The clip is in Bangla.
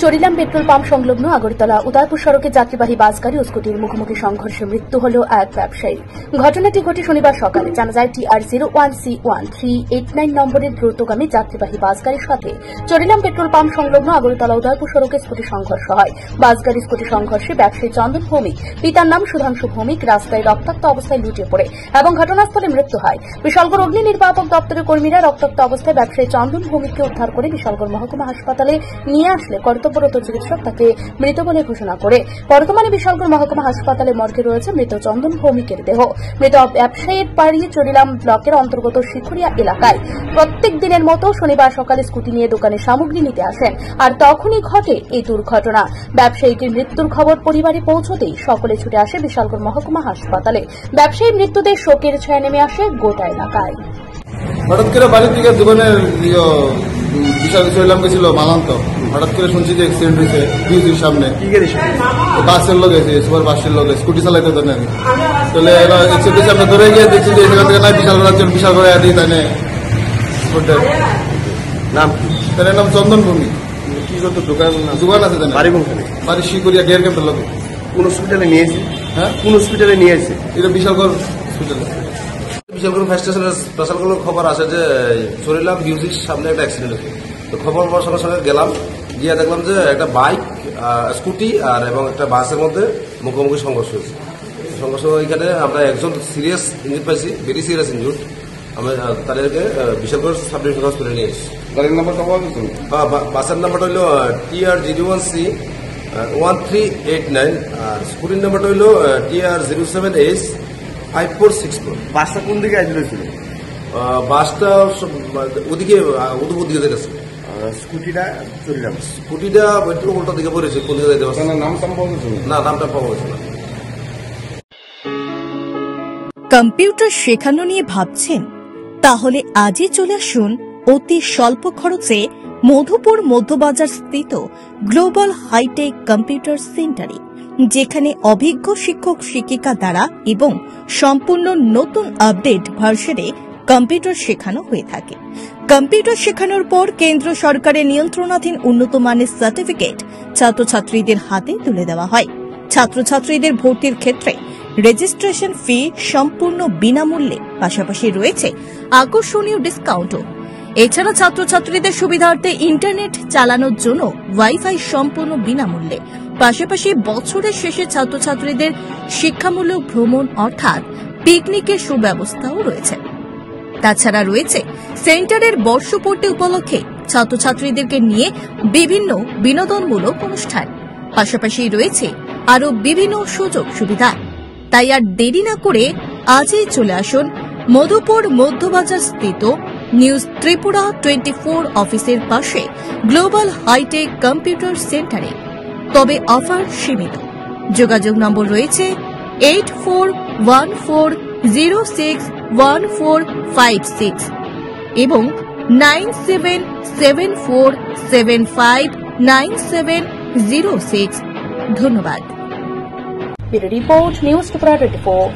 চরিলাম পেট্রোল পাম্প সংলগ্ন আগরতলা উদয়পুর সড়কে যাত্রীবাহী বাস গাড়ি ও স্কুটির মুখোমুখি সংঘর্ষে মৃত্যু হল এক ব্যবসায়ী। ঘটনাটি ঘটে শনিবার সকালে। জানা যায় TR01C1389 নম্বরের দ্রুতগামী যাত্রীবাহী বাস গাড়ির সাথে চরিলাম পেট্রোল পাম্প সংলগ্ন আগরতলা উদয়পুর সড়কে স্কুটি সংঘর্ষ হয়। বাস গাড়ি স্কুটি সংঘর্ষে ব্যবসায়ী চন্দন ভৌমিক, পিতার নাম সুধাংশু ভৌমিক, রাস্তায় রক্তাক্ত অবস্থায় লুটিয়ে পড়ে এবং ঘটনাস্থলে মৃত্যু হয়। বিশালগড় অগ্নি নির্বাপক দপ্তরের কর্মীরা রক্তাক্ত অবস্থায় ব্যবসায়ী চন্দন ভৌমিককে উদ্ধার করে বিশালগড় মহকুমা হাসপাতালে নিয়ে আসলে কর্তব্যরত চিকিৎসক তাকে মৃত বলে ঘোষণা করে। বর্তমানে বিশালগড় মহকুমা হাসপাতালে মর্গে রয়েছে মৃত চন্দন ভৌমিকের দেহ। মৃত ব্যবসায়ীর বাড়ি চরিলাম ব্লকের অন্তর্গত শিখুরিয়া এলাকায়। প্রত্যেক দিনের মতো শনিবার সকালে স্কুটি নিয়ে দোকানে সামগ্রী নিতে আসেন, আর তখনই ঘটে এই দুর্ঘটনা। ব্যবসায়ীটির মৃত্যুর খবর পরিবারে পৌঁছতেই সকলে ছুটে আসে বিশালগড় মহকুমা হাসপাতালে। ব্যবসায়ীর মৃত্যুতে শোকের ছায়া নেমে আসে গোটা এলাকায়। হঠাৎ করে বাড়ি থেকে দোকানে বিশাল চরিলাম গেছিল মালান্ত। হঠাৎ করে শুনছি যে অ্যাক্সিডেন্ট হয়েছে বিউজির সামনে। বাসের লোক এসে সুপার বাসের লোক স্কুটি চালাইতে তো নেন। তাহলে অ্যাক্সিডেন্ট আমরা ধরে গিয়ে দেখছি যে এখান থেকে না বিশাল করে আদি তাই নাম তার নাম চন্দন ভূমি। কি করতো? দোকান আছে বাড়ি কোনখানে? বাড়ি শিকুরিয়া গিয়ার ক্যাম্পের লোক। কোন হসপিটালে নিয়েছে? হ্যাঁ, কোন হসপিটালে নিয়েছে? এটা বিশালগড় হসপিটালে। বিশালগড় ফায়ার স্টেশনের স্পেশালগুলো খবর আসে যে চরিলাম বিউজির সামনে একটা অ্যাক্সিডেন্ট হয়েছে। তো খবর পাওয়ার সঙ্গে সঙ্গে গেলাম, গিয়ে দেখলাম যে একটা বাইক, স্কুটি আর এবং একটা বাসের মধ্যে মুখোমুখি সংঘর্ষ হয়েছে। সংঘর্ষ এখানে আমরা একজন সিরিয়াস ইঞ্জুর পাইছি, ভেরি সিরিয়াস ইঞ্জুর। আমরা তাদেরকে বিশালগড় সাব ডিভিশন হসপিটালে নিয়ে এসেছি। গাড়ির নাম্বারটা পাওয়া গেছে? বাসের নাম্বারটা হইল TR01C1389 আর স্কুটির নাম্বারটা হইল TR07H5464। বাসটা কোন দিকে আসলে ছিল? বাসটা ওদিকে দিকে গেছে। স্কুটিটা চলিলাম, স্কুটিটা উল্টা দিকে পড়েছে। কোন দিকে যাইতে পারছে? নামটা পাওয়া গেছে না, নামটা পাওয়া গেছে না। কম্পিউটার শেখানো নিয়ে ভাবছেন? তাহলে আজই চলে আসুন অতি স্বল্প খরচে মধুপুর মধ্যবাজার স্থিত গ্লোবাল হাইটেক কম্পিউটার সেন্টারে, যেখানে অভিজ্ঞ শিক্ষক শিক্ষিকা দ্বারা এবং সম্পূর্ণ নতুন আপডেট ভার্সনে কম্পিউটার শেখানো হয়ে থাকে। কম্পিউটার শেখানোর পর কেন্দ্র সরকারের নিয়ন্ত্রণাধীন উন্নত মানের সার্টিফিকেট ছাত্রছাত্রীদের হাতে তুলে দেওয়া হয়। ছাত্রছাত্রীদের ভর্তির ক্ষেত্রে রেজিস্ট্রেশন ফি সম্পূর্ণ বিনামূল্যে, পাশাপাশি রয়েছে আকর্ষণীয় ডিসকাউন্টও। এছাড়া ছাত্রছাত্রীদের সুবিধার্থে ইন্টারনেট চালানোর জন্য ওয়াইফাই সম্পূর্ণ বিনামূল্যে, পাশাপাশি বছরের শেষে ছাত্রছাত্রীদের শিক্ষামূলক ভ্রমণ অর্থাৎ পিকনিকের সুব্যবস্থাও রয়েছে। তাছাড়া রয়েছে সেন্টারের বর্ষপূর্তি উপলক্ষে ছাত্রছাত্রীদেরকে নিয়ে বিভিন্ন বিনোদনমূলক অনুষ্ঠান, পাশাপাশি রয়েছে আরও বিভিন্ন সুযোগ সুবিধা। তাই আর দেরি না করে আজই চলে আসুন মধুপুর মধ্যবাজার স্থিত নিউজ ত্রিপুরা 24 অফিসের পাশে গ্লোবাল হাইটেক কম্পিউটার সেন্টারে। তবে অফার সীমিত। যোগাযোগ নম্বর রয়েছে 8414061456 এবং 9774759706। Bureau report, news Tripura 24।